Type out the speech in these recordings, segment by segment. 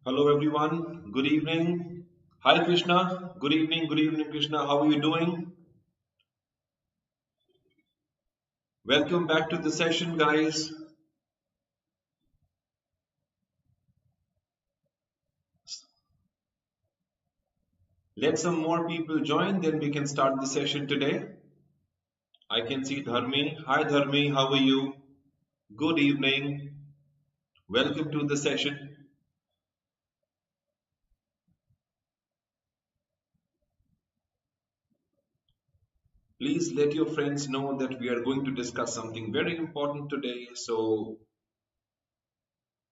Hello everyone, good evening. Hi Krishna, good evening Krishna, how are you doing? Welcome back to the session guys. Let some more people join, then we can start the session today. I can see Dharmi. Hi Dharmi, how are you? Good evening. Welcome to the session. Please let your friends know that we are going to discuss something very important today. So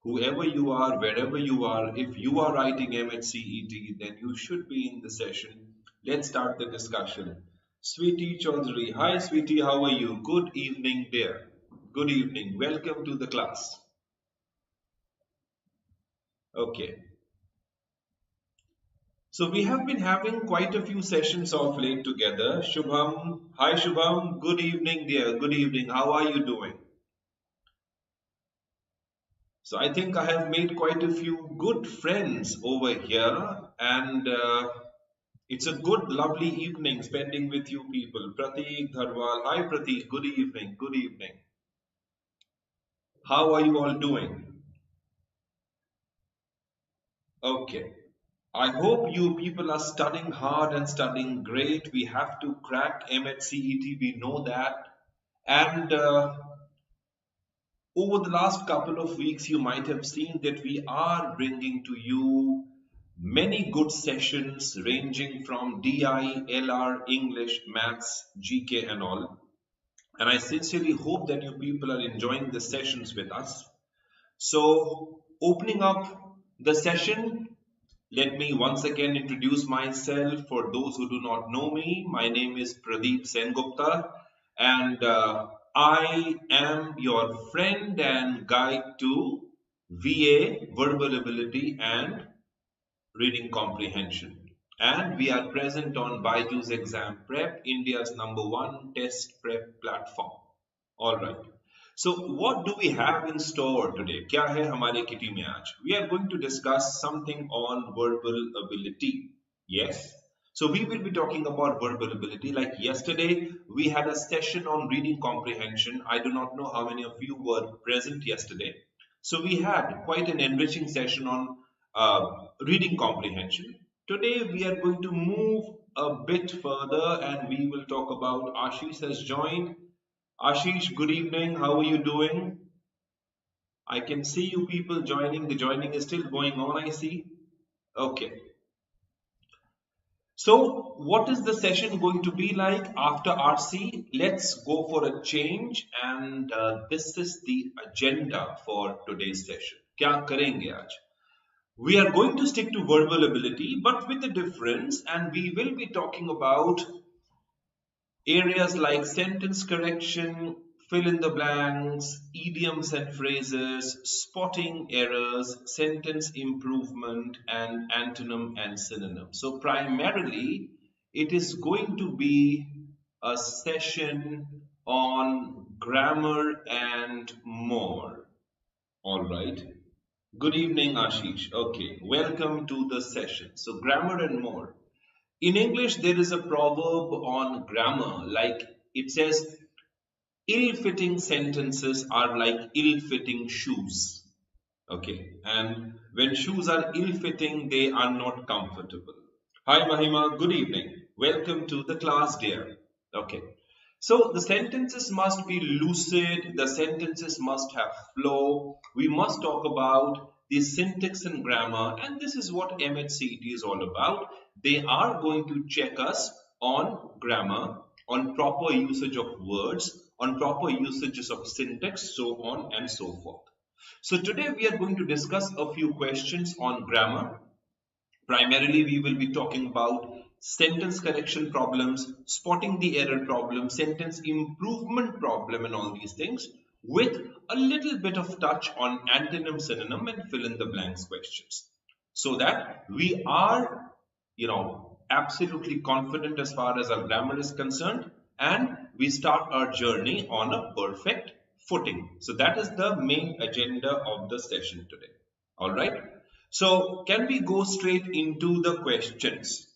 whoever you are, wherever you are, if you are writing MAH CET, then you should be in the session. Let's start the discussion. Sweetie Chaudhary. Hi, Sweetie. How are you? Good evening, dear. Good evening. Welcome to the class. Okay. So we have been having quite a few sessions of late together. Shubham. Hi, Shubham. Good evening, dear. Good evening. How are you doing? So I think I have made quite a few good friends over here, and it's a good, lovely evening spending with you people. Pratik, Dharwal. Hi, Pratik. Good evening. Good evening. How are you all doing? Okay. I hope you people are studying hard and studying great. We have to crack MAH CET. We know that. And over the last couple of weeks, you might have seen that we are bringing to you many good sessions ranging from DI, LR, English, Maths, GK and all. And I sincerely hope that you people are enjoying the sessions with us. So, opening up the session, let me once again introduce myself. For those who do not know me, my name is Pradip Sengupta, and I am your friend and guide to VA, verbal ability and reading comprehension. And we are present on BYJU'S Exam Prep, India's #1 test prep platform. All right. So what do we have in store today? क्या है हमारे kitty में आज? We are going to discuss something on verbal ability. Yes. So we will be talking about verbal ability. Like yesterday, we had a session on reading comprehension. I do not know how many of you were present yesterday. So we had quite an enriching session on reading comprehension. Today we are going to move a bit further and we will talk about Ashish has joined. Ashish, good evening. How are you doing? I can see you people joining. The joining is still going on, I see. Okay. So, what is the session going to be like after RC? Let's go for a change, and this is the agenda for today's session. क्या करेंगे आज? We are going to stick to verbal ability, but with a difference, and we will be talking about areas like sentence correction, fill in the blanks, idioms and phrases, spotting errors, sentence improvement, and antonym and synonym. So primarily, it is going to be a session on grammar and more. All right. Good evening, Ashish. Okay, welcome to the session. So grammar and more. In English, there is a proverb on grammar, like it says, ill-fitting sentences are like ill-fitting shoes. Okay, and when shoes are ill-fitting, they are not comfortable. Hi, Mahima. Good evening. Welcome to the class, dear. Okay. So the sentences must be lucid, the sentences must have flow. We must talk about the syntax and grammar, and this is what MAH CET is all about. They are going to check us on grammar, on proper usage of words, on proper usages of syntax, so on and so forth. So today we are going to discuss a few questions on grammar. Primarily, we will be talking about sentence correction problems, spotting the error problem, sentence improvement problem, and all these things, with a little bit of touch on antonym, synonym, and fill in the blanks questions. So that we are, absolutely confident as far as our grammar is concerned, and we start our journey on a perfect footing. So that is the main agenda of the session today. All right. So can we go straight into the questions?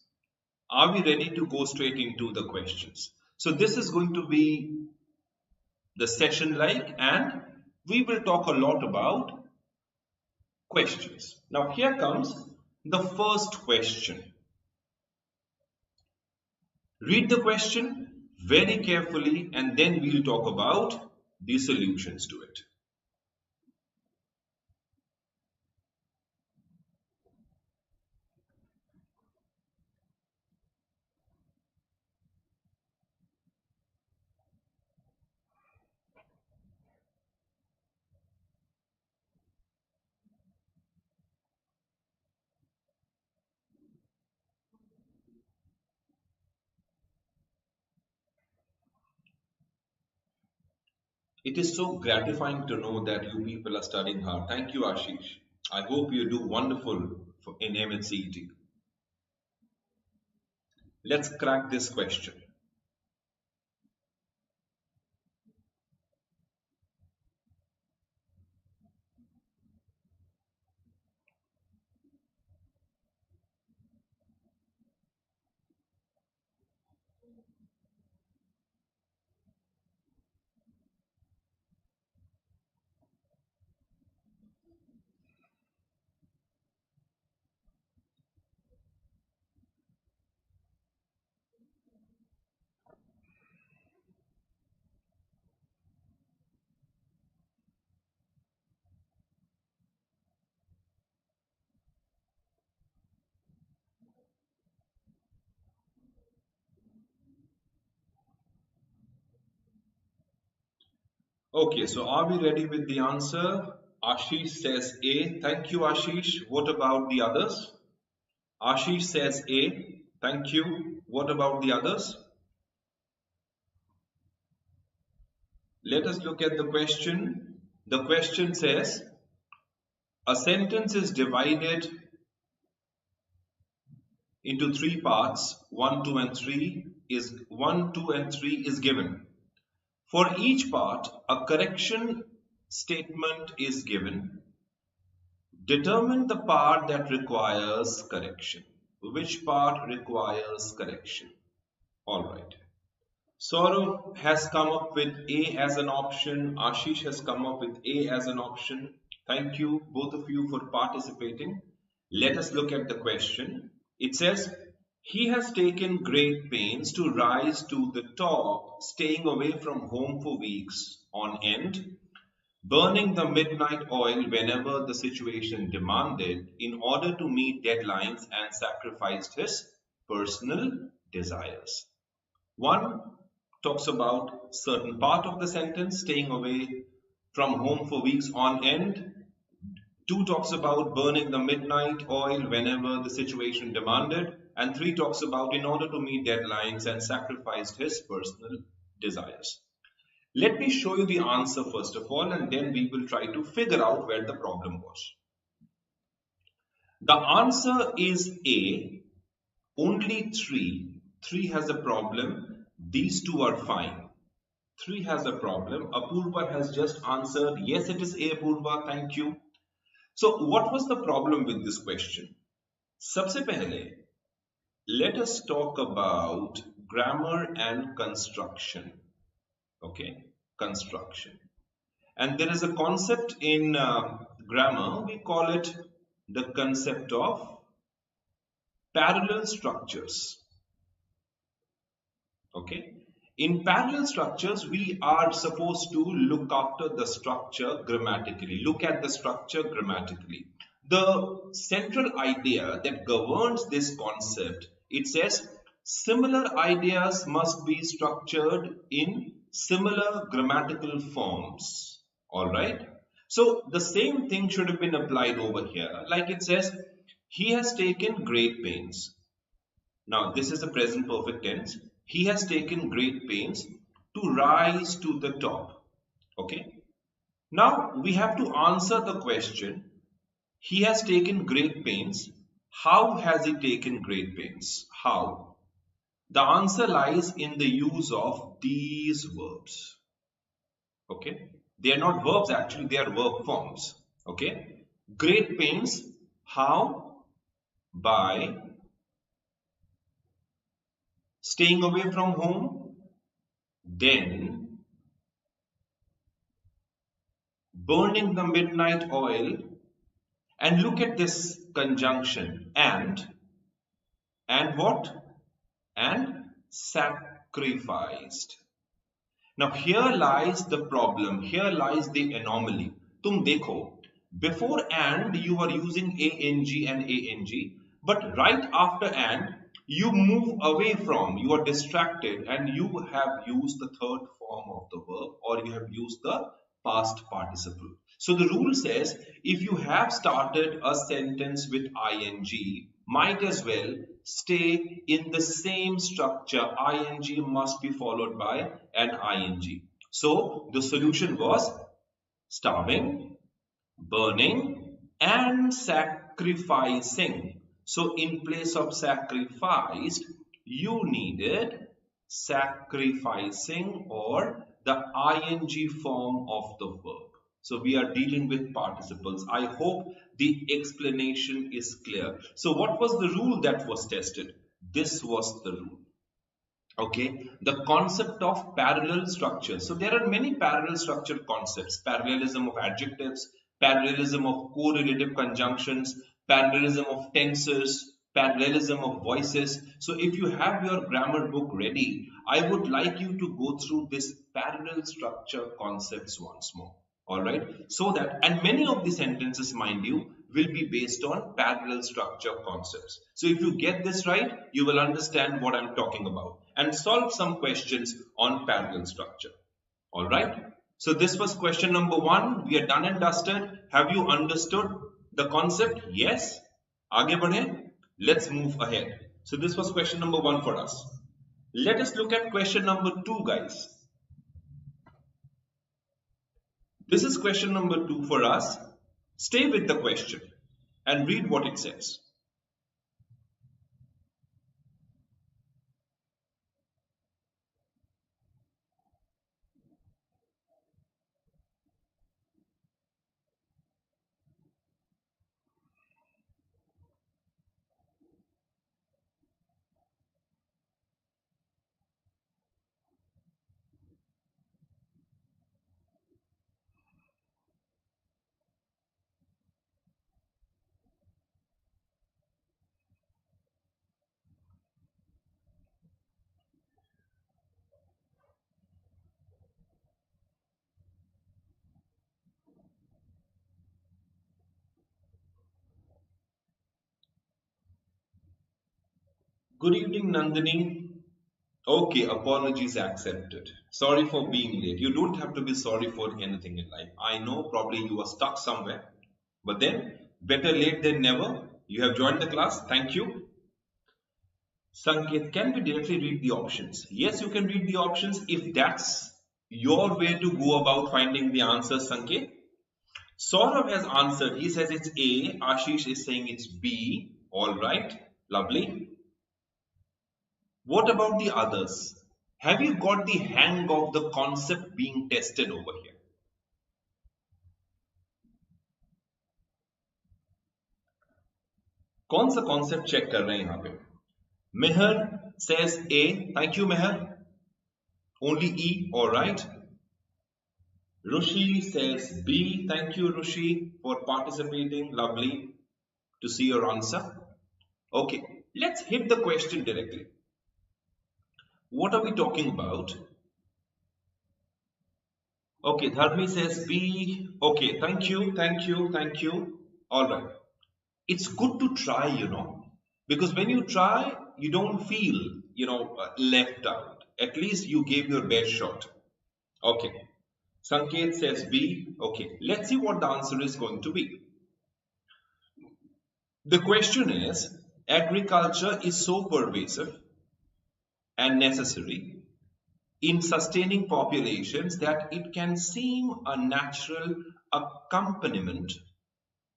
Are we ready to go straight into the questions? So this is going to be the session like, and we will talk a lot about questions. Now here comes the first question. Read the question very carefully and then we'll talk about the solutions to it. It is so gratifying to know that you people are studying hard. Thank you, Ashish. I hope you do wonderful in MAH CET. Let's crack this question. Okay, so are we ready with the answer? Ashish says A. Thank you, Ashish. What about the others? Ashish says A. Thank you. What about the others? Let us look at the question. The question says, a sentence is divided into three parts. 1, 2, and 3 is given. For each part, a correction statement is given. Determine the part that requires correction. Which part requires correction? All right. Saurav has come up with A as an option. Ashish has come up with A as an option. Thank you, both of you, for participating. Let us look at the question. It says, he has taken great pains to rise to the top, staying away from home for weeks on end, burning the midnight oil whenever the situation demanded in order to meet deadlines, and sacrificed his personal desires. One talks about certain part of the sentence, staying away from home for weeks on end. 2 talks about burning the midnight oil whenever the situation demanded. And 3 talks about in order to meet deadlines and sacrificed his personal desires. Let me show you the answer first of all, and then we will try to figure out where the problem was. The answer is A, only 3. 3 has a problem. These 2 are fine. 3 has a problem. Apurva has just answered, yes, it is A, Apurva, thank you. So what was the problem with this question? Sabse pehle, let us talk about grammar and construction. Okay, construction. And there is a concept in grammar, we call it the concept of parallel structures. Okay, in parallel structures, we are supposed to look after the structure grammatically, look at the structure grammatically. The central idea that governs this concept, it says similar ideas must be structured in similar grammatical forms. All right. So the same thing should have been applied over here. Like it says, he has taken great pains. Now this is the present perfect tense. He has taken great pains to rise to the top. Okay. Now we have to answer the question, he has taken great pains. How has he taken great pains? How? The answer lies in the use of these verbs. Okay. They are not verbs actually, they are verb forms. Okay. Great pains. How? By staying away from home. Then burning the midnight oil. And look at this conjunction. And what? And sacrificed. Now here lies the problem, here lies the anomaly. तुम देखो, before and you are using ang, but right after and you move away from, you are distracted and you have used the third form of the verb, or you have used the past participle. So the rule says if you have started a sentence with ing, might as well stay in the same structure. Ing must be followed by an ing. So the solution was starving, burning, and sacrificing. So in place of sacrificed, you needed sacrificing or the ing form of the verb. So we are dealing with participles. I hope the explanation is clear. So what was the rule that was tested? This was the rule. Okay, the concept of parallel structure. So there are many parallel structure concepts. Parallelism of adjectives, parallelism of correlative conjunctions, parallelism of tenses, parallelism of voices. So if you have your grammar book ready, I would like you to go through this parallel structure concepts once more. All right, so that, and many of the sentences, mind you, will be based on parallel structure concepts. So if you get this right, you will understand what I'm talking about and solve some questions on parallel structure. All right. So this was question number 1. We are done and dusted. Have you understood the concept? Yes. Aage badhe. Let's move ahead. So this was question number 1 for us. Let us look at question number 2, guys. This is question number 2 for us. Stay with the question and read what it says. Good evening, Nandini. Okay, apologies accepted. Sorry for being late. You don't have to be sorry for anything in life. I know probably you are stuck somewhere, but then better late than never. You have joined the class. Thank you. Sanket, can we directly read the options? Yes, you can read the options if that's your way to go about finding the answer, Sanket. Saurav has answered. He says it's A. Ashish is saying it's B. All right. Lovely. What about the others? Have you got the hang of the concept being tested over here? कौन सा concept check कर रहे हैं यहाँ पे? Meher says A. Thank you, Meher. Only E. All right. Rushi says B. Thank you, Rushi, for participating. Lovely to see your answer. Okay, let's hit the question directly. What are we talking about? Okay, Dharmi says B. Okay, thank you, thank you, thank you. All right. It's good to try, you know, because when you try, you don't feel, left out. At least you gave your best shot. Okay. Sanket says B. Okay, let's see what the answer is going to be. The question is, agriculture is so pervasive and necessary in sustaining populations that it can seem a natural accompaniment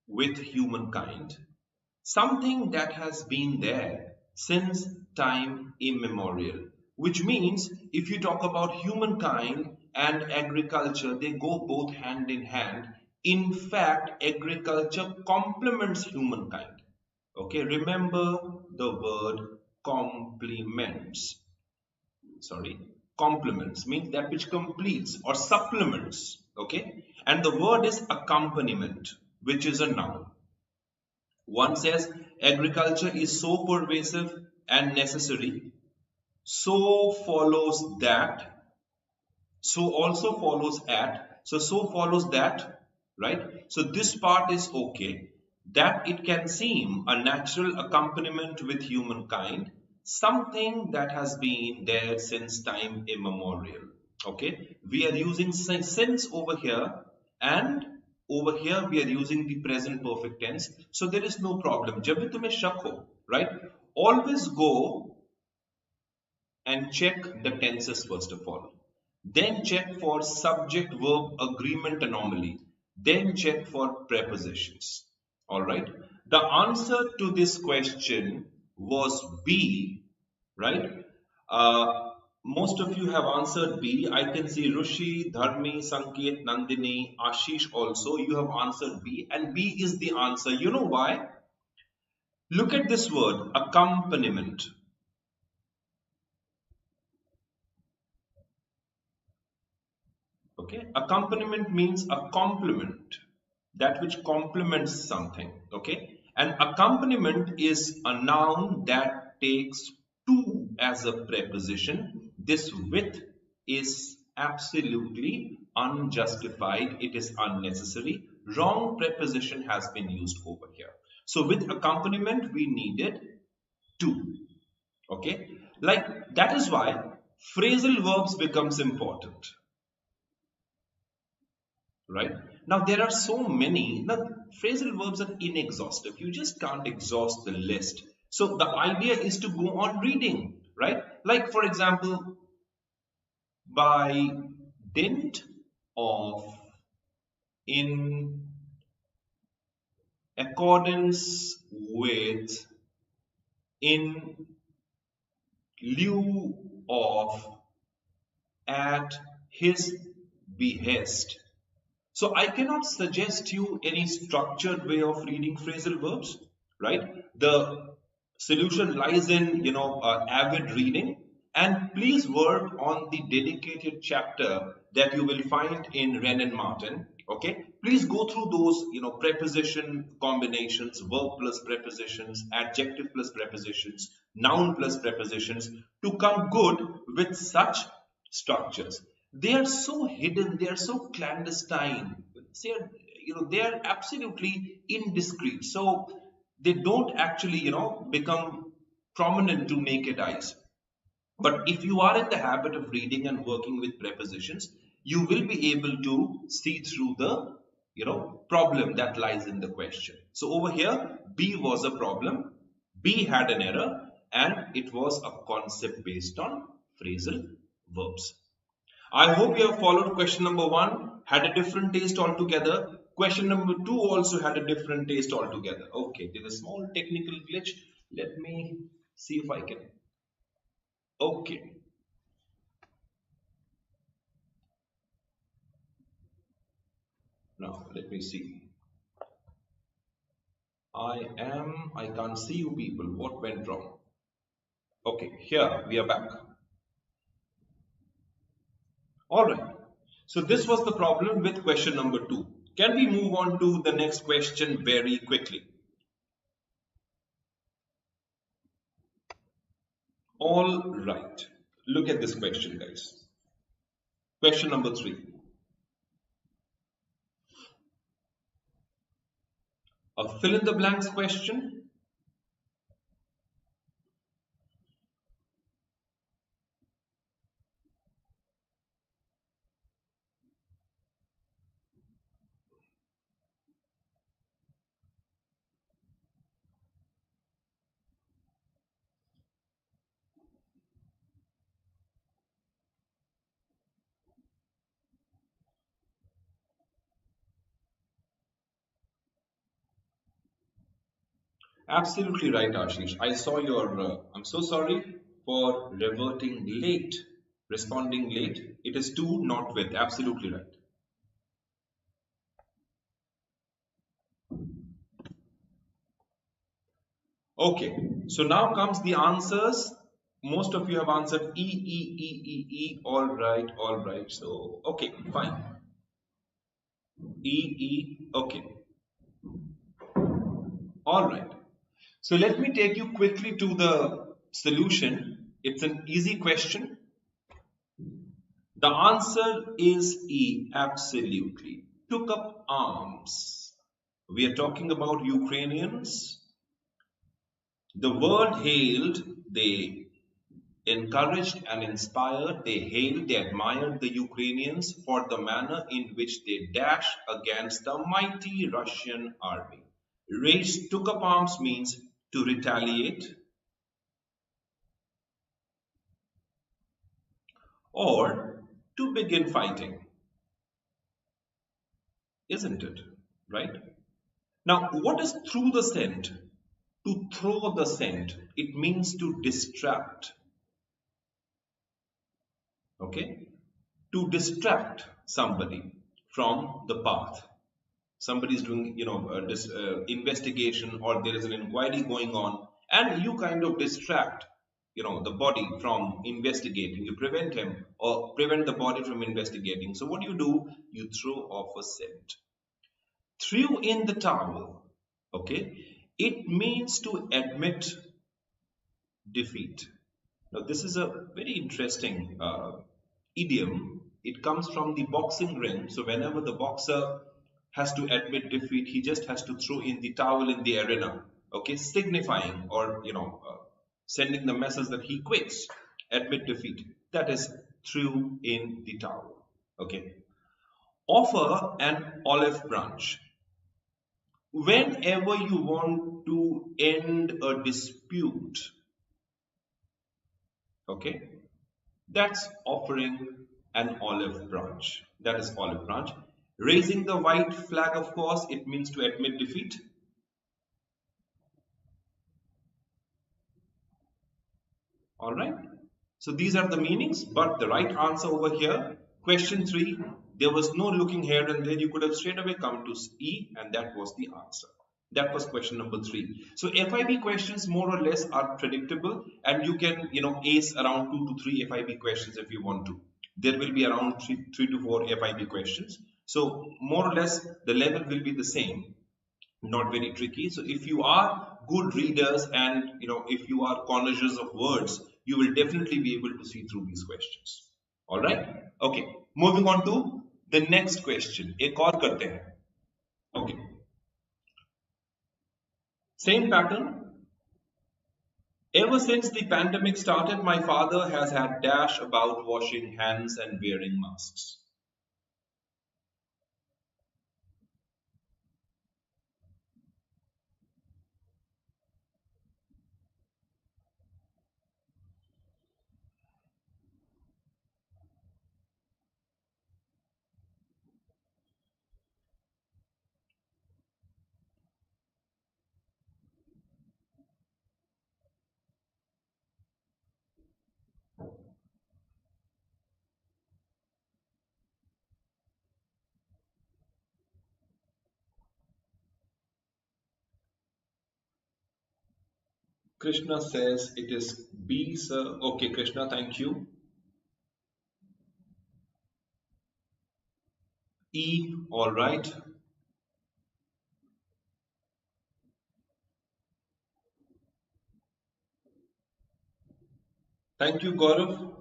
with humankind, something that has been there since time immemorial. Which means if you talk about humankind, and agriculture, they go both hand in hand. In fact, agriculture complements humankind. Okay, remember the word complements. Sorry, complements means that which completes or supplements. Okay, and the word is accompaniment, which is a noun. One says agriculture is so pervasive and necessary, so follows that, so also follows at, so follows that, right? So this part is okay, that it can seem a natural accompaniment with humankind, something that has been there since time immemorial. Okay, we are using since over here, and over here we are using the present perfect tense, so there is no problem. जब भी तुम्हें शक हो, right, always go and check the tenses first of all. Then check for subject verb agreement anomaly. Then check for prepositions. Alright. The answer to this question was B, right? Most of you have answered B. I can see Rushi, Dharmi, Sanket, Nandini, Ashish also. You have answered B, and B is the answer. You know why? Look at this word, accompaniment. Okay, accompaniment means a complement, that which complements something. Okay, and accompaniment is a noun that takes to as a preposition. This with is absolutely unjustified, it is unnecessary. Wrong preposition has been used over here. So with accompaniment we needed to. Okay, like that is why phrasal verbs becomes important. Right? Now there are so many. Now phrasal verbs are inexhaustive. You just can't exhaust the list. So the idea is to go on reading, right? Like for example, by dint of, in accordance with, in lieu of, at his behest. So I cannot suggest you any structured way of reading phrasal verbs, right? The solution lies in, avid reading, and please work on the dedicated chapter that you will find in Wren and Martin. Okay, please go through those, preposition combinations, verb plus prepositions, adjective plus prepositions, noun plus prepositions to come good with such structures. They are so hidden, they are so clandestine, they are absolutely indiscreet, so they don't actually become prominent to naked eyes. But if you are in the habit of reading and working with prepositions, you will be able to see through the problem that lies in the question. So over here B was a problem, B had an error, and it was a concept based on phrasal verbs. I hope you have followed. Question number 1 had a different taste altogether. Question number 2 also had a different taste altogether. Okay, there's a small technical glitch. Let me see if I can. Okay. Now, let me see. I can't see you people. What went wrong? Okay, here we are back. Alright. So this was the problem with question number 2. Can we move on to the next question very quickly? All right. Look at this question, guys. Question number 3. A fill in the blanks question. Absolutely right, Ashish. I saw your. I'm so sorry for reverting late. Responding late. It is to, not with. Absolutely right. Okay, so now comes the answers. Most of you have answered E, E, E, E, E. All right, all right. So, okay, fine. E, E, okay. All right. So let me take you quickly to the solution. It's an easy question. The answer is E, absolutely. Took up arms. We are talking about Ukrainians. The word hailed, they encouraged and inspired, they hailed, they admired the Ukrainians for the manner in which they dashed against the mighty Russian army. Raised, took up arms means to retaliate or to begin fighting, isn't it? Right? Now, what is through the scent? To throw the scent, it means to distract. Okay? To distract somebody from the path. Somebody is doing, this investigation, or there is an inquiry going on, and you kind of distract, the body from investigating. You prevent him or prevent the body from investigating. So what do? You throw off a scent. Threw in the towel. Okay, it means to admit defeat. Now this is a very interesting idiom. It comes from the boxing ring. So whenever the boxer has to admit defeat, he just has to throw in the towel in the arena. Okay, signifying or sending the message that he quits. Admit defeat. That is threw in the towel. Okay. Offer an olive branch. Whenever you want to end a dispute, okay, that's offering an olive branch. That is olive branch. Raising the white flag, of course, it means to admit defeat. All right. So these are the meanings, but the right answer over here, question 3, there was no looking here and there. You could have straight away come to E, and that was the answer. That was question number 3. So FIB questions more or less are predictable, and you can, ace around 2 to 3 FIB questions if you want to. There will be around 3 to 4 FIB questions. So more or less the level will be the same, not very tricky. So if you are good readers and if you are connoisseurs of words, you will definitely be able to see through these questions. All right. Okay. Moving on to the next question. एक और करते हैं. Okay. Same pattern. Ever since the pandemic started, my father has had dash about washing hands and wearing masks. Krishna says it is B, sir. Okay, Krishna, thank you. E, all right. Thank you, Gaurav.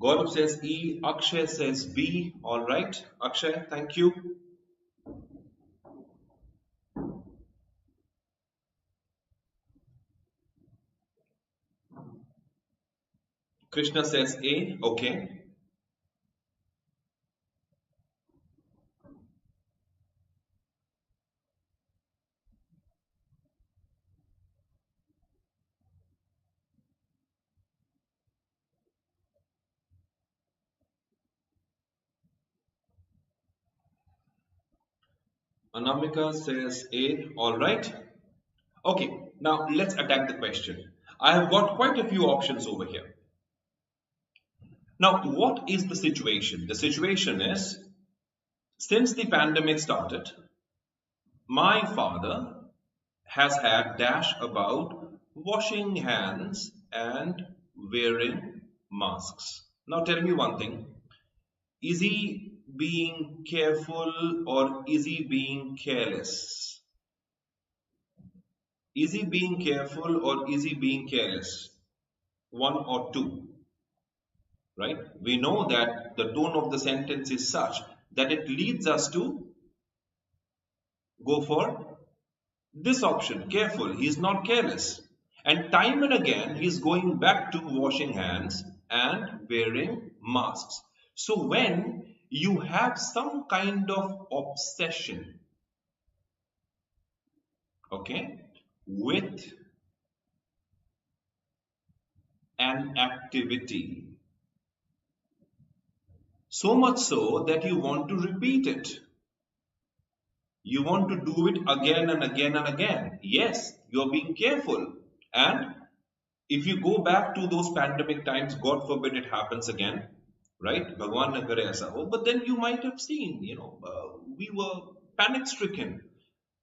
Gaurav says E, Akshay says B, all right. Akshay, thank you. Krishna says A, okay. Anamika says A, all right. Okay, now let's attack the question. I have got quite a few options over here. Now, what is the situation? The situation is, since the pandemic started, my father has had dash about washing hands and wearing masks. Now tell me one thing. Is he being careful or is he being careless? Is he being careful or is he being careless? One or two, right? We know that the tone of the sentence is such that it leads us to go for this option, careful. He's not careless. And time and again, he's going back to washing hands and wearing masks. So when you have some kind of obsession, okay, with an activity, so much so that you want to repeat it, you want to do it again and again and again. Yes, you're being careful. And if you go back to those pandemic times, God forbid it happens again, right? Bhagwan na kare aisa ho. But then you might have seen, we were panic stricken.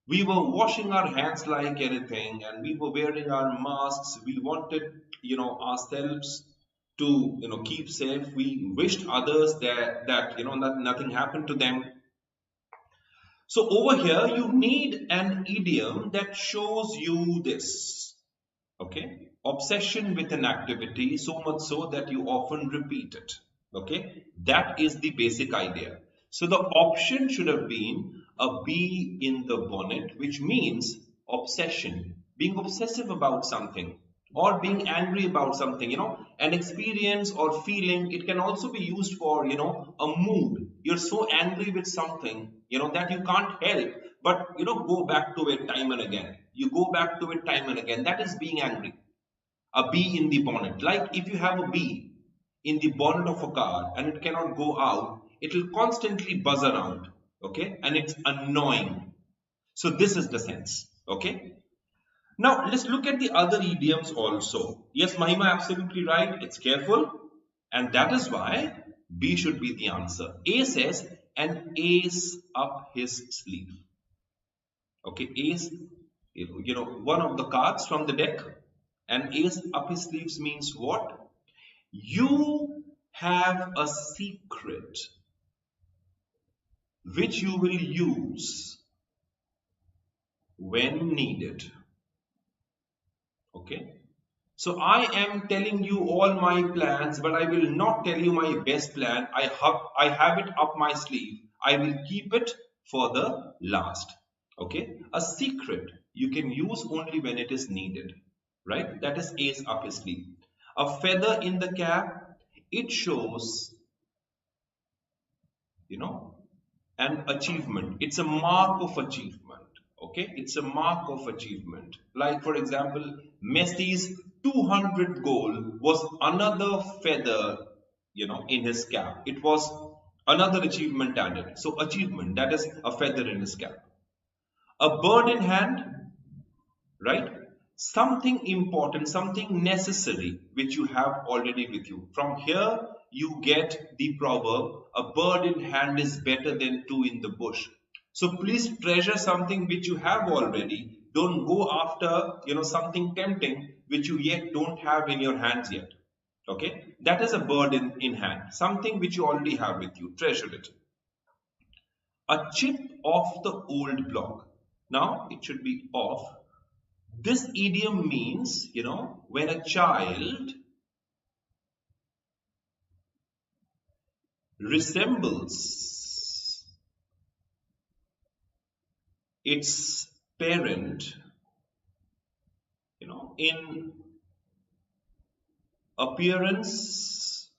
We were washing our hands like anything and we were wearing our masks. We wanted, ourselves to, keep safe. We wished others that nothing happened to them. So over here, you need an idiom that shows you this. Okay, obsession with an activity, so much so that you often repeat it. Okay, that is the basic idea. So the option should have been a bee in the bonnet, which means obsession, being obsessive about something or being angry about something, an experience or feeling. It can also be used for, a mood. You're so angry with something, that you can't help but, go back to it time and again. You go back to it time and again. That is being angry. A bee in the bonnet. Like if you have a bee in the bonnet of a car and it cannot go out, it will constantly buzz around. Okay, and it's annoying. So this is the sense. Okay. Now let's look at the other idioms also. Yes, Mahima, absolutely right. It's careful, and that is why B should be the answer. A says an ace up his sleeve. Okay, ace, one of the cards from the deck. An ace up his sleeves means what? You have a secret which you will use when needed. Okay, so I am telling you all my plans, but I will not tell you my best plan. I have it up my sleeve. I will keep it for the last. Okay, a secret you can use only when it is needed, right? That is ace up his sleeve. A feather in the cap, it shows, an achievement. It's a mark of achievement. Okay, it's a mark of achievement. Like for example, Messi's 200 goal was another feather, in his cap. It was another achievement added. So achievement, that is a feather in his cap. A bird in hand, right? Something important, something necessary, which you have already with you. From here, you get the proverb, a bird in hand is better than two in the bush. So please treasure something which you have already. Don't go after, something tempting which you yet don't have in your hands yet. Okay, that is a bird in hand, something which you already have with you. Treasure it. A chip off the old block. Now it should be off. This idiom means, when a child resembles its parent, in appearance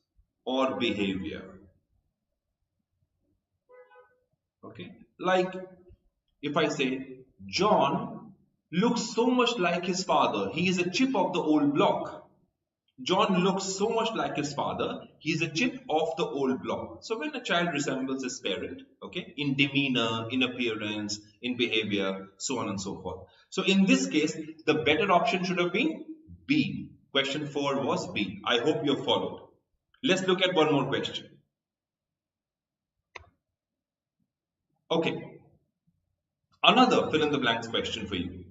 or behavior. Okay, like if I say John looks so much like his father, he is a chip of the old block. John looks so much like his father, he is a chip of the old block. So when a child resembles his parent, okay, in demeanor, in appearance, in behavior, so on and so forth. So in this case, the better option should have been B. Question 4 was B. I hope you have followed. Let's look at one more question. Okay, another fill in the blanks question for you.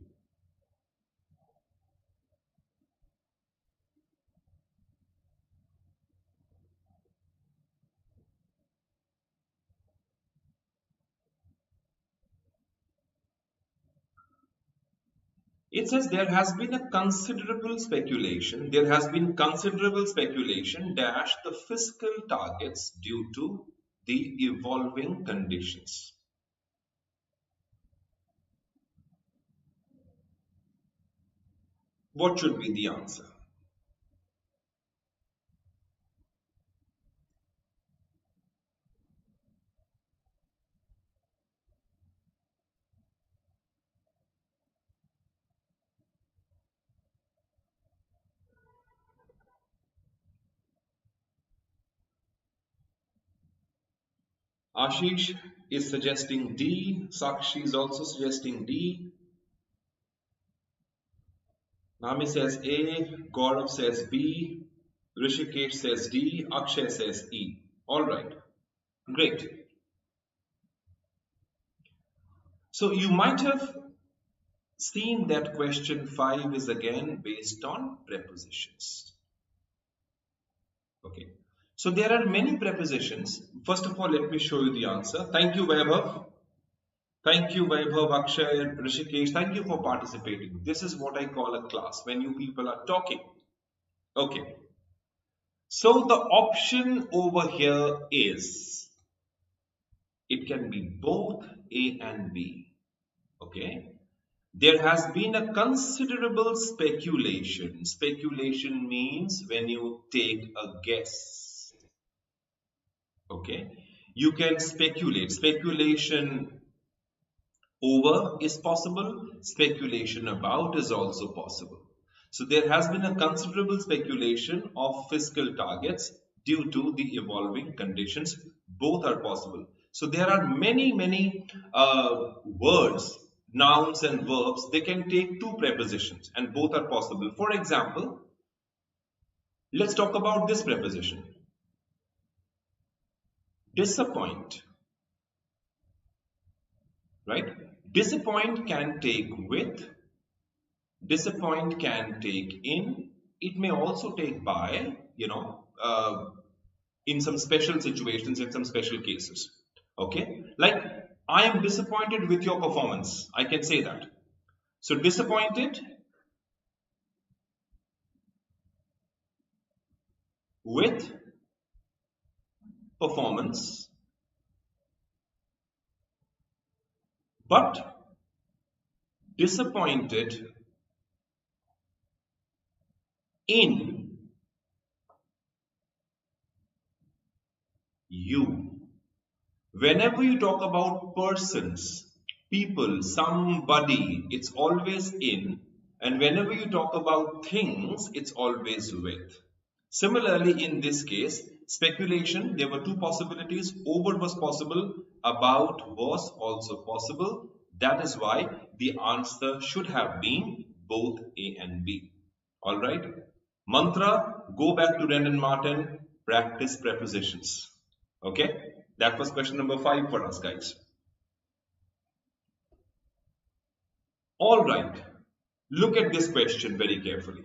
It says there has been a considerable speculation. There has been considerable speculation dash the fiscal targets due to the evolving conditions. What should be the answer? Ashish is suggesting D. Sakshi is also suggesting D. Nami says A. Gaurav says B. Rishikesh says D. Akshay says E. All right. Great. So you might have seen that question 5 is again based on prepositions. Okay. So there are many prepositions. First of all, let me show you the answer. Thank you, Vaibhav. Thank you, Vaibhav, Akshay, Rishikesh. Thank you for participating. This is what I call a class when you people are talking. Okay. So the option over here is it can be both A and B. Okay. There has been a considerable speculation. Speculation means when you take a guess. Okay. You can speculate. Speculation over is possible. Speculation about is also possible. So there has been a considerable speculation of fiscal targets due to the evolving conditions. Both are possible. So there are many words, nouns and verbs. They can take two prepositions and both are possible. For example, let's talk about this preposition. Disappoint. Right? Disappoint can take with. Disappoint can take in. It may also take by, in some special situations, in some special cases. Okay, like I am disappointed with your performance. I can say that. So disappointed with performance, but disappointed in you. Whenever you talk about persons, people, somebody, it's always in. And whenever you talk about things, it's always with. Similarly, in this case, speculation, there were two possibilities. Over was possible, about was also possible. That is why the answer should have been both A and B. All right. Mantra, go back to Ren and Martin, practice prepositions. Okay. That was question number 5 for us, guys. All right. Look at this question very carefully.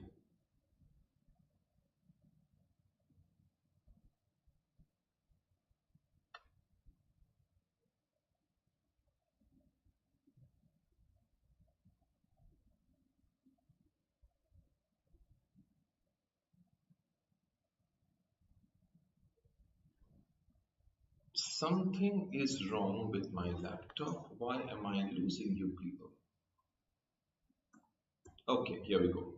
Something is wrong with my laptop. Why am I losing you people? Okay, here we go.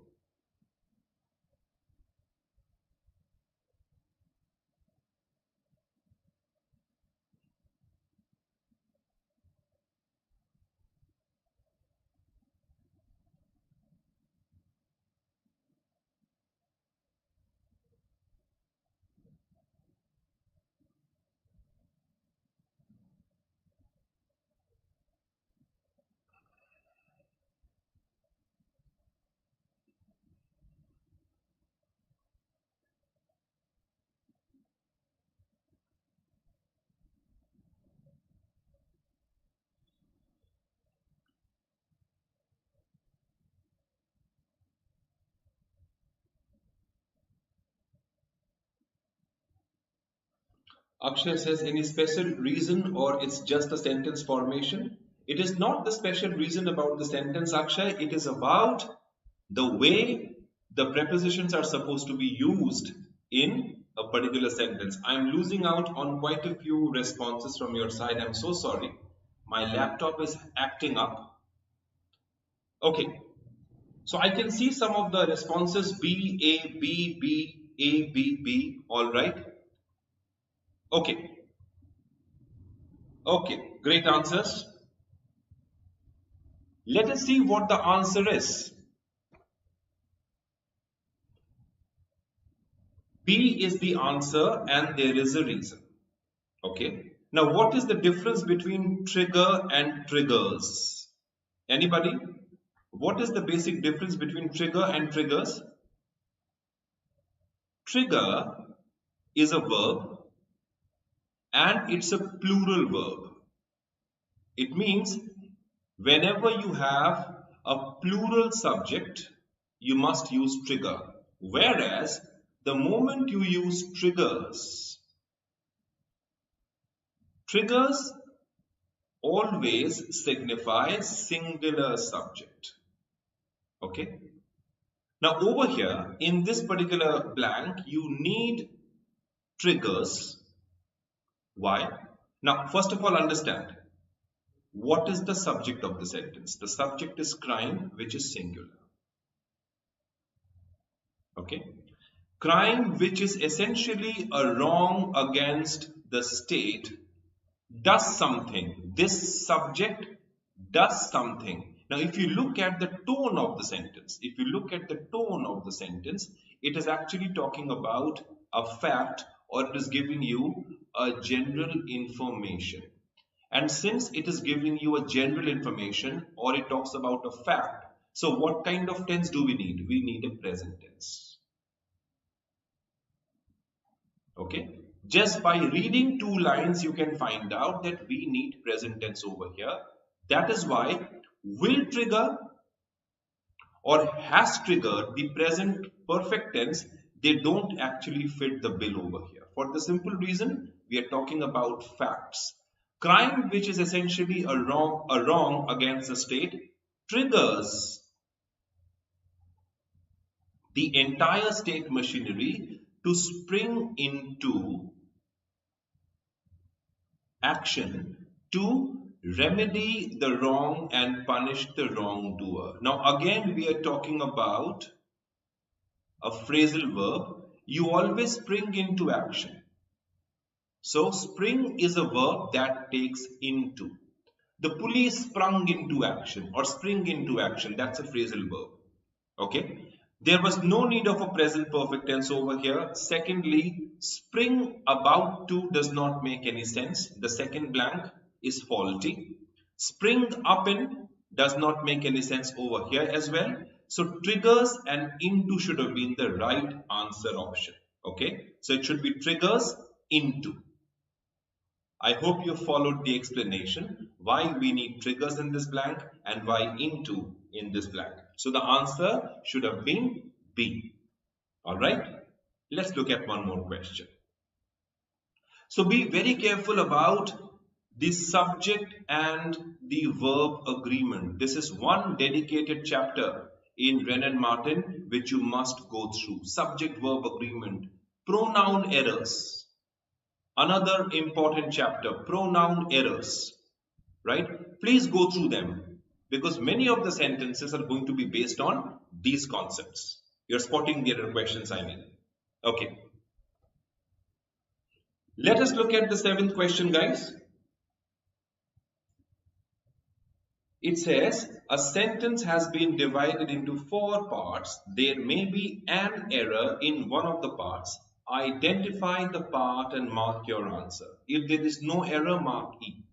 Akshay says, any special reason or it's just a sentence formation? It is not the special reason about the sentence, Akshay. It is about the way the prepositions are supposed to be used in a particular sentence. I'm losing out on quite a few responses from your side. I'm so sorry. My laptop is acting up. Okay, so I can see some of the responses B, A, B, B, A, B, B. All right. Okay, okay, great answers. Let us see what the answer is. B is the answer and there is a reason. Okay. Now, what is the difference between trigger and triggers? Anybody? What is the basic difference between trigger and triggers? Trigger is a verb and it's a plural verb. It means whenever you have a plural subject, you must use trigger. Whereas the moment you use triggers always signify singular subject. Okay. Now over here in this particular blank, you need triggers. Why? Now, first of all, understand what is the subject of the sentence. The subject is crime, which is singular. Okay. Crime, which is essentially a wrong against the state, does something. This subject does something. Now, if you look at the tone of the sentence, it is actually talking about a fact or it is giving you a general information. And since it is giving you a general information or it talks about a fact, so what kind of tense do we need? We need a present tense. Okay. Just by reading two lines, you can find out that we need present tense over here. That is why will trigger or has triggered the present perfect tense, they don't actually fit the bill over here. For the simple reason, we are talking about facts. Crime, which is essentially a wrong against the state, triggers the entire state machinery to spring into action to remedy the wrong and punish the wrongdoer. Now again we are talking about a phrasal verb. You always spring into action. So spring is a verb that takes into. The police sprung into action or spring into action. That's a phrasal verb. Okay. There was no need of a present perfect tense over here. Secondly, spring about to does not make any sense. The second blank is faulty. Spring up in does not make any sense over here as well. So triggers and into should have been the right answer option. Okay. So it should be triggers into. I hope you followed the explanation why we need triggers in this blank and why into in this blank. So the answer should have been B. Alright, let's look at one more question. So be very careful about the subject and the verb agreement. This is one dedicated chapter in Wren and Martin which you must go through. Subject verb agreement, pronoun errors. Another important chapter, pronoun errors, right? Please go through them because many of the sentences are going to be based on these concepts. You're spotting the error questions, I mean. Okay. Let us look at the seventh question, guys. It says, a sentence has been divided into 4 parts. There may be an error in one of the parts. Identify the part and mark your answer. If there is no error, mark E.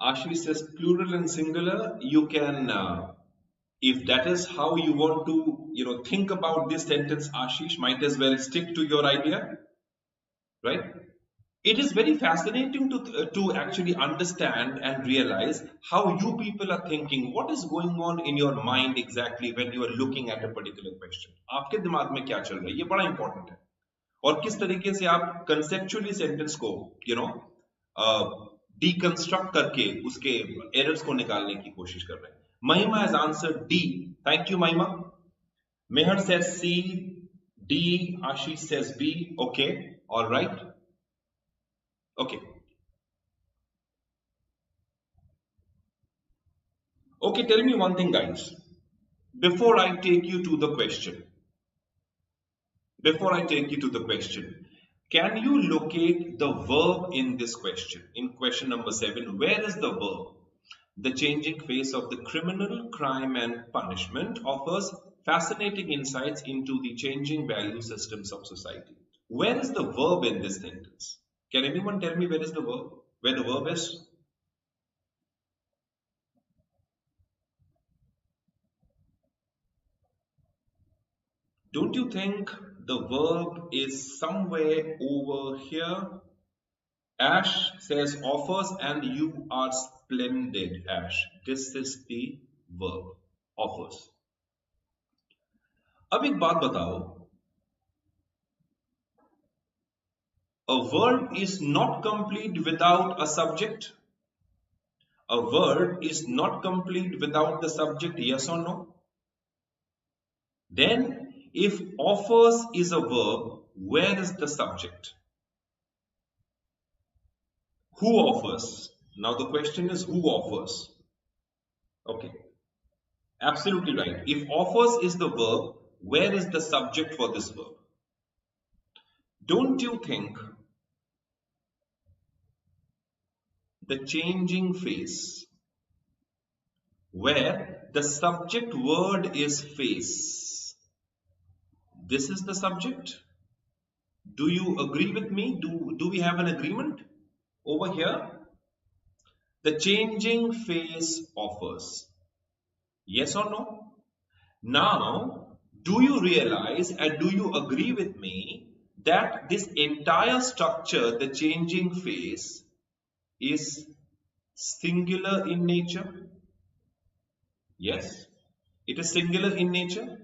Ashish says plural and singular. You can, if that is how you want to, think about this sentence, Ashish, might as well stick to your idea, right? It is very fascinating to actually understand and realize how you people are thinking. What is going on in your mind exactly when you are looking at a particular question? आपके दिमाग में क्या चल रहा है? ये बड़ा important है. और किस तरीके से आप conceptually sentence को, deconstruct करके उसके errors को निकालने की कोशिश कर रहे हैं. Mahima has answered D. Thank you, Mahima. Meher says C. D. Ashish says B. Okay. All right. Okay. Okay, tell me one thing, guys. Before I take you to the question, can you locate the verb in this question? In question number 7, where is the verb? The changing face of the criminal, crime and punishment offers fascinating insights into the changing value systems of society. Where is the verb in this sentence? Can anyone tell me where is the verb? Where the verb is? Don't you think the verb is somewhere over here? Ash says offers and you are splendid, Ash. This is the verb, offers. अब एक बात बताओ. A verb is not complete without a subject. A verb is not complete without the subject, yes or no? Then, if offers is a verb, where is the subject? Who offers? Now the question is who offers? Okay. Absolutely right. If offers is the verb, where is the subject for this verb? Don't you think the changing face, where the subject word is face, this is the subject? Do you agree with me? Do we have an agreement over here? The changing face offers. Yes or no? Now, do you realize and do you agree with me that this entire structure, the changing face, is singular in nature? Yes, it is singular in nature.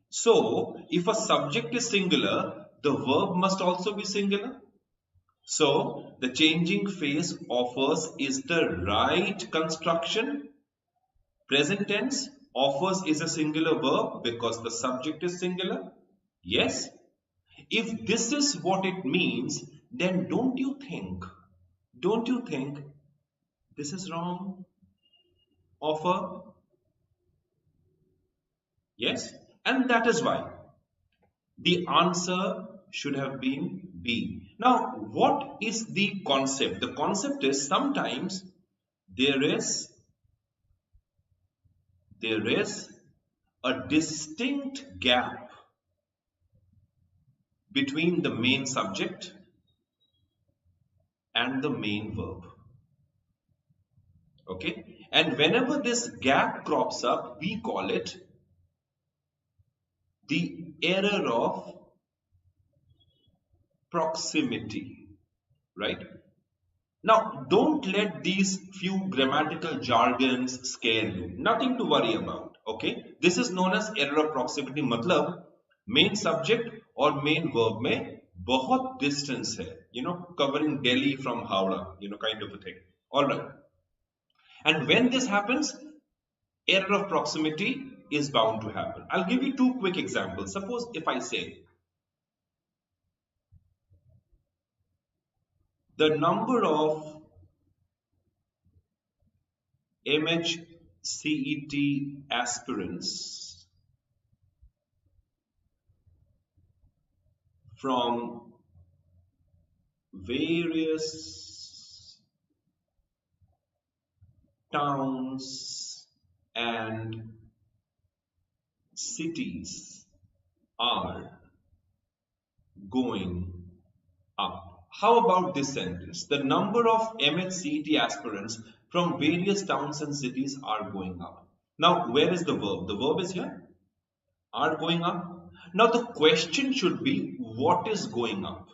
So, if a subject is singular, the verb must also be singular. So, the changing face offers is the right construction. Present tense, offers is a singular verb because the subject is singular. Yes. If this is what it means, then don't you think this is wrong? Offer? Yes. And that is why the answer should have been B. Now, what is the concept? The concept is sometimes there is a distinct gap between the main subject and the main verb. Okay? And whenever this gap crops up, we call it the error of proximity, right? Now, don't let these few grammatical jargons scare you. Nothing to worry about, okay? This is known as error of proximity. मतलब main subject और main verb में बहुत distance है, covering Delhi from Howrah, kind of a thing. All right. And when this happens, error of proximity is bound to happen. I'll give you two quick examples. Suppose if I say, the number of MAH CET aspirants from various towns and cities are going up. How about this sentence? The number of MAH CET aspirants from various towns and cities are going up. Now, where is the verb? The verb is here, are going up. Now, the question should be, what is going up?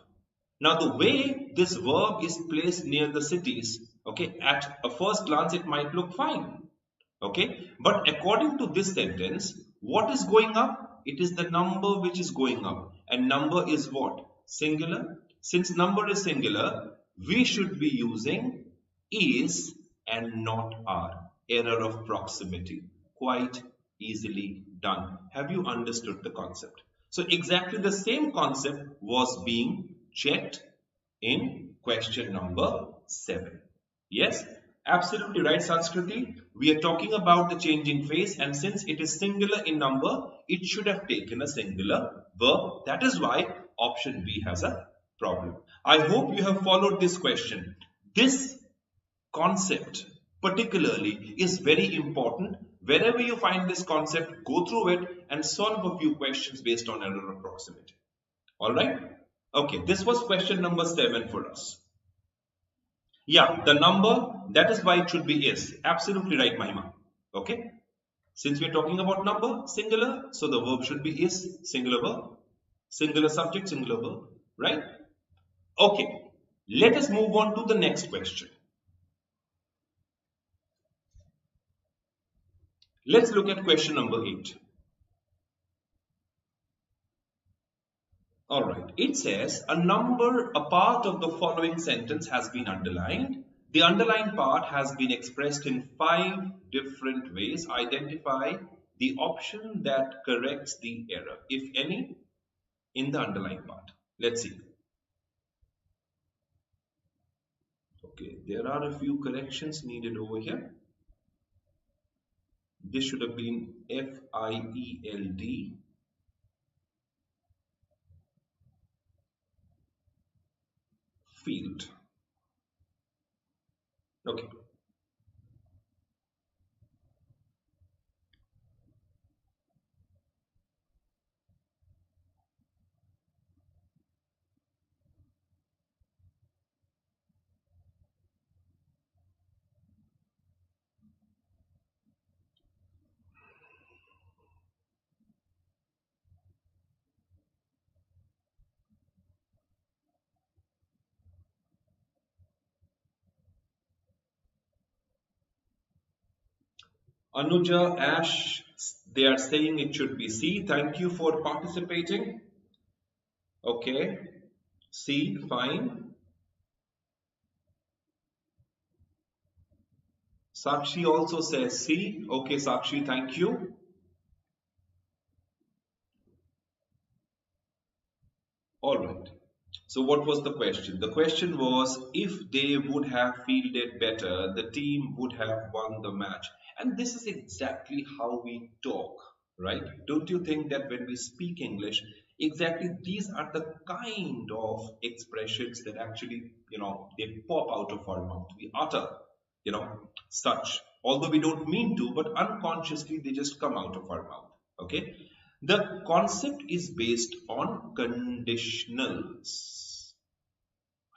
Now, the way this verb is placed near the cities, okay, at a first glance, it might look fine. Okay, but according to this sentence, what is going up? It is the number which is going up, and number is what? Singular. Since number is singular, we should be using is and not are. Error of proximity. Quite easily done. Have you understood the concept? So exactly the same concept was being checked in question number 7. Yes, absolutely right, Sanskriti. We are talking about the changing phase, and since it is singular in number, it should have taken a singular verb. That is why option B has a problem. I hope you have followed this question. This concept particularly is very important. Wherever you find this concept, go through it and solve a few questions based on error of proximity. All right? Okay, this was question number 7 for us. Yeah, the number, that is why it should be is. Absolutely right, Mahima. Okay. Since we're talking about number, singular, so the verb should be is, singular verb, singular subject, singular verb, right? Okay. Let us move on to the next question. Let's look at question number 8. All right. It says a part of the following sentence has been underlined. The underlined part has been expressed in 5 different ways. Identify the option that corrects the error, if any, in the underlined part. Let's see. Okay, there are a few corrections needed over here. This should have been F-I-E-L-D. Field. Okay. Anuja, Ash, they are saying it should be C. Thank you for participating. Okay. C, fine. Sakshi also says C. Okay, Sakshi, thank you. All right. So what was the question? The question was, if they would have fielded better, the team would have won the match. And this is exactly how we talk, right? Don't you think that when we speak English, exactly these are the kind of expressions that actually, they pop out of our mouth. We utter, such. Although we don't mean to, but unconsciously they just come out of our mouth, okay? The concept is based on conditionals.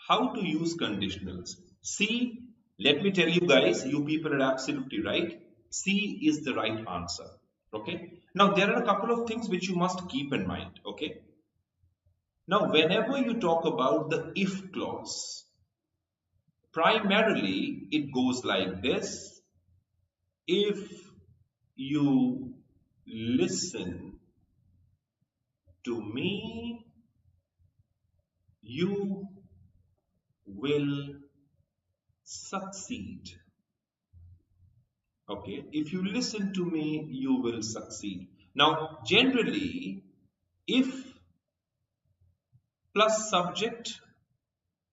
How to use conditionals? C, let me tell you guys, you people are absolutely right. C is the right answer. Okay. Now, there are a couple of things which you must keep in mind. Okay. Now, whenever you talk about the if clause, primarily it goes like this. If you listen to me, you will succeed. Okay, if you listen to me, you will succeed. Now, generally, if plus subject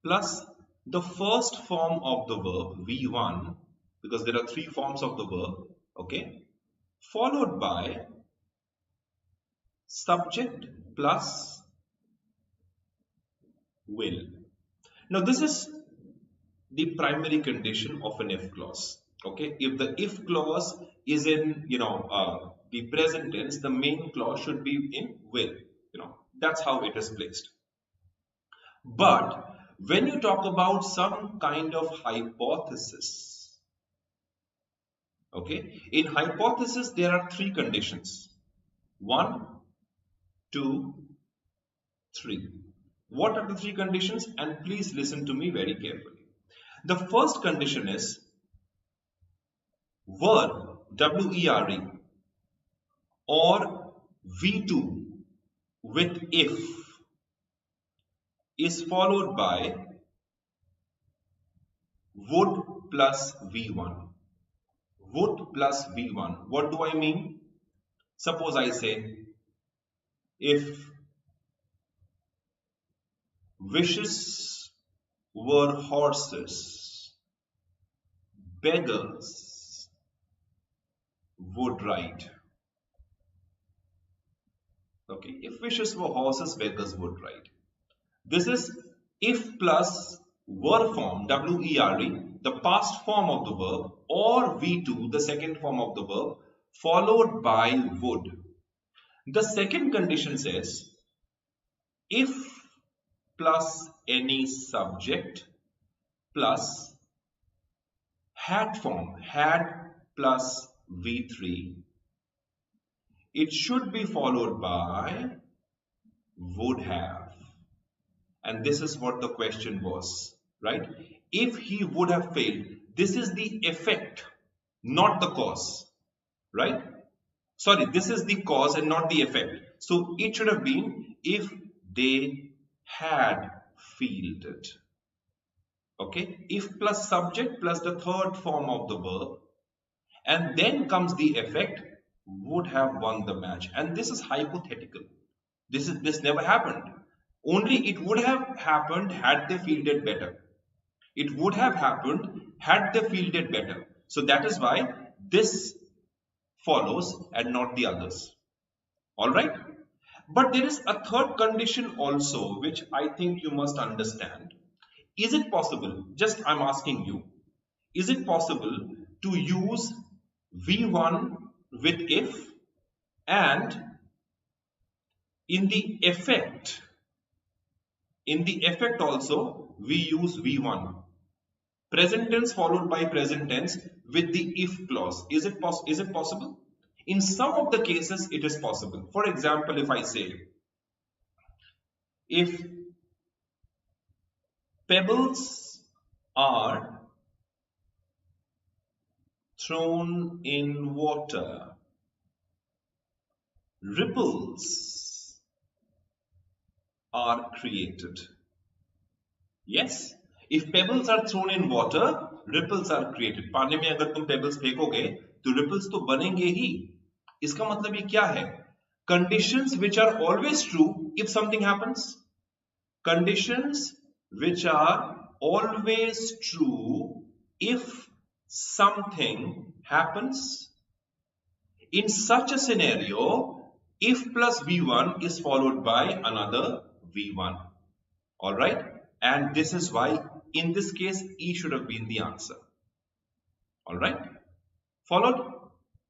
plus the first form of the verb, V1, because there are 3 forms of the verb, okay, followed by subject plus will. Now, this is the primary condition of an if clause. Okay, if the if clause is in the present tense, the main clause should be in will. That's how it is placed. But when you talk about some kind of hypothesis, Okay. In hypothesis, there are three conditions. 1, 2, 3. What are the three conditions? And please listen to me very carefully. The first condition is verb, W-E-R-E, or V2 with if is followed by would plus V1. Would plus V1. What do I mean? Suppose I say, if wishes were horses, beggars would ride. Okay, if wishes were horses, beggars would ride. This is if plus were form, W-E-R-E, the past form of the verb, or V2, the second form of the verb, followed by would. The second condition says, if plus any subject plus had form, had plus V3, it should be followed by would have. And this is what the question was, right? If he would have failed, this is the effect, not the cause, right? Sorry, this is the cause and not the effect. So it should have been if they had fielded. Okay, if plus subject plus the third form of the verb, and then comes the effect, would have won the match. And this is hypothetical. This never happened. Only it would have happened had they fielded better. It would have happened had they fielded better. So that is why this follows and not the others. All right. But there is a third condition also, which I think you must understand. Is it possible, just I'm asking you, is it possible to use V1 with if, and in the effect also we use V1? Present tense followed by present tense with the if clause. Is it possible? In some of the cases it is possible. For example, if I say, if pebbles are thrown in water, ripples are created. Yes, if pebbles are thrown in water, ripples are created. पानी में अगर तुम pebbles फेंकोगे तो ripples तो बनेंगे ही. इसका मतलब ये क्या है? Conditions which are always true if something happens. Conditions which are always true if something happens. In such a scenario, if plus V1 is followed by another V1. Alright? And this is why in this case E should have been the answer. Alright? Followed?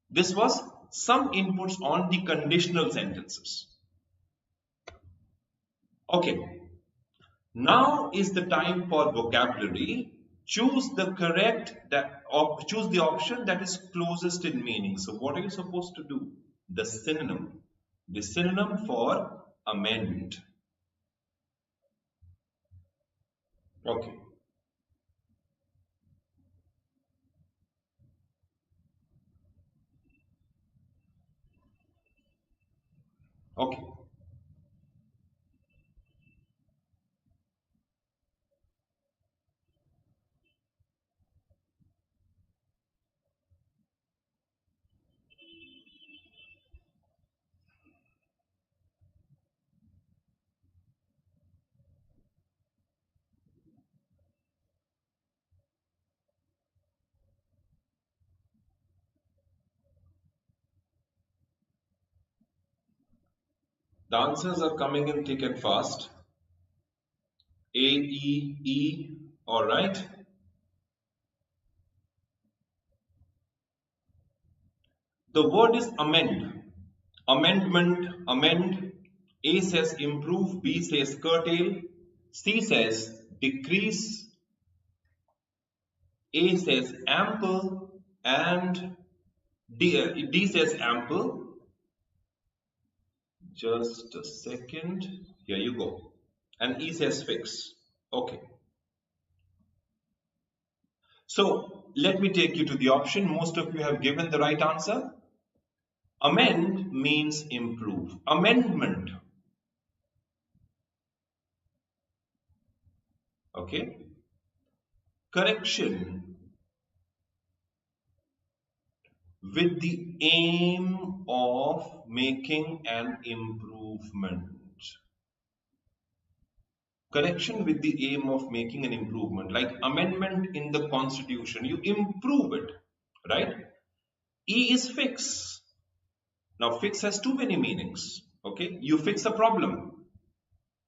This was some inputs on the conditional sentences. Okay. Now is the time for vocabulary. Choose the choose the option that is closest in meaning. So what are you supposed to do? The synonym. The synonym for amend. Okay. Okay. The answers are coming in thick and fast. A, E, E, alright. The word is amend. Amendment, amend. A says improve, B says curtail, C says decrease, A says ample, and D says ample. Just a second. Here you go. And E says fix. Okay. So let me take you to the option. Most of you have given the right answer. Amend means improve. Amendment. Okay. Correction with the aim of making an improvement. Correction with the aim of making an improvement, like amendment in the constitution, you improve it, right? E is fix. Now fix has too many meanings. Okay, you fix a problem,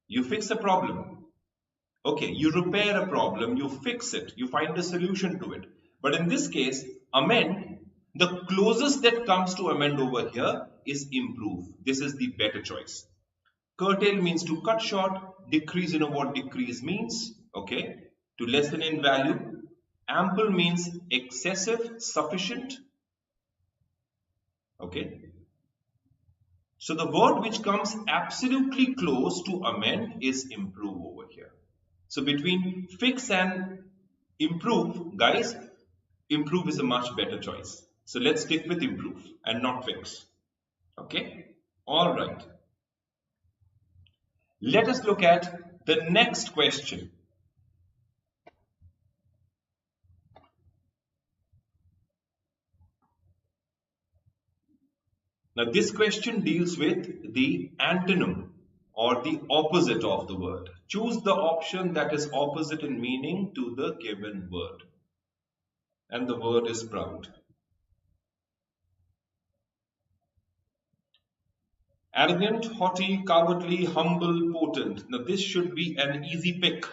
you fix a problem. Okay, you repair a problem, you fix it, you find a solution to it. But in this case, amend, the closest that comes to amend over here is improve. This is the better choice. Curtail means to cut short. Decrease, you know what decrease means, okay? To lessen in value. Ample means excessive, sufficient, okay? So the word which comes absolutely close to amend is improve over here. So between fix and improve, guys, improve is a much better choice. So let's stick with improve and not fix, okay? All right. Let us look at the next question. Now this question deals with the antonym or the opposite of the word. Choose the option that is opposite in meaning to the given word. And the word is proud. Arrogant, haughty, cowardly, humble, potent. Now this should be an easy pick.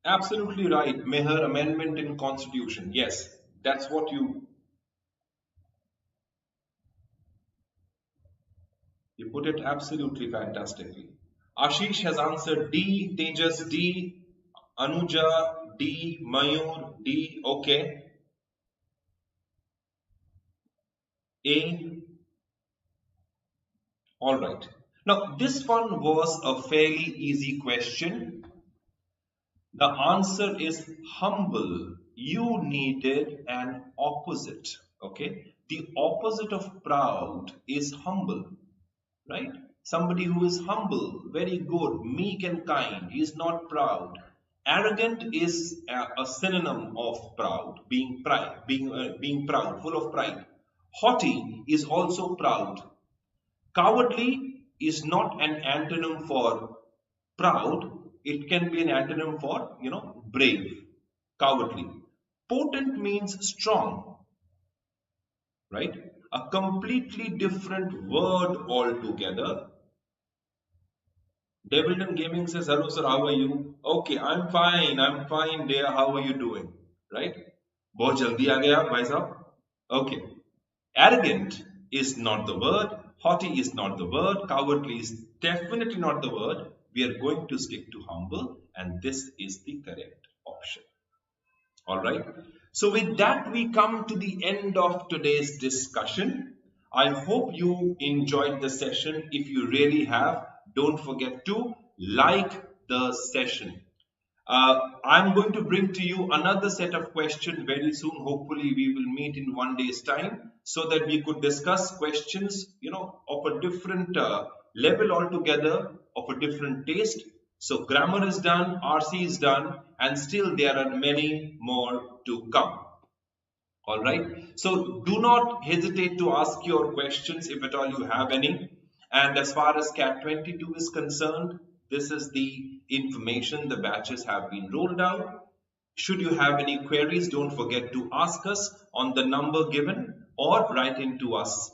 Absolutely right. Meher, amendment in constitution. Yes, that's what you put it absolutely fantastically. Ashish has answered D, Tejas D, Anuja D, Mayur D. Okay. A. All right. Now this one was a fairly easy question. The answer is humble. You needed an opposite. Okay. The opposite of proud is humble. Right? Somebody who is humble, very good, meek and kind, is not proud. Arrogant is a synonym of proud, being proud, full of pride. Haughty is also proud. Cowardly is not an antonym for proud. It can be an antonym for, brave, cowardly. Potent means strong, right? A completely different word altogether. Devildon Gaming says, hello sir, how are you? Okay, I'm fine dear, how are you doing? Right? बहुत जल्दी आ गए आप भाई साहब. Okay. Arrogant is not the word. Haughty is not the word. Cowardly is definitely not the word. We are going to stick to humble, and this is the correct option. Alright. So with that, we come to the end of today's discussion. I hope you enjoyed the session. If you really have, don't forget to like the session. I'm going to bring to you another set of questions very soon. Hopefully, we will meet in 1 day's time so that we could discuss questions, of a different level altogether, of a different taste. So grammar is done, RC is done, and still there are many more to come. All right. So do not hesitate to ask your questions if at all you have any. And as far as CAT 22 is concerned, this is the information. The batches have been rolled out. Should you have any queries, don't forget to ask us on the number given or write into us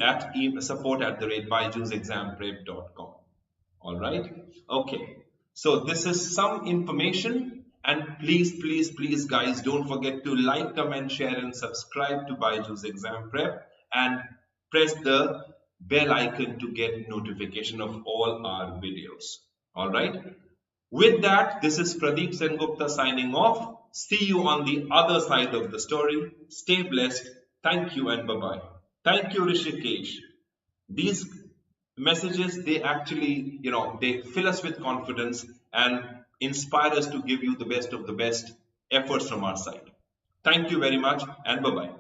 at support@byju'sexamprep.com. All right. Okay. So this is some information, And please guys, don't forget to like, comment, share and subscribe to BYJU'S Exam Prep, and press the bell icon to get notification of all our videos. Alright. With that, this is Pradip Sengupta signing off. See you on the other side of the story. Stay blessed. Thank you and bye-bye. Thank you, Rishikesh. These messages, they actually, they fill us with confidence and inspire us to give you the best of the best efforts from our side. Thank you very much and bye-bye.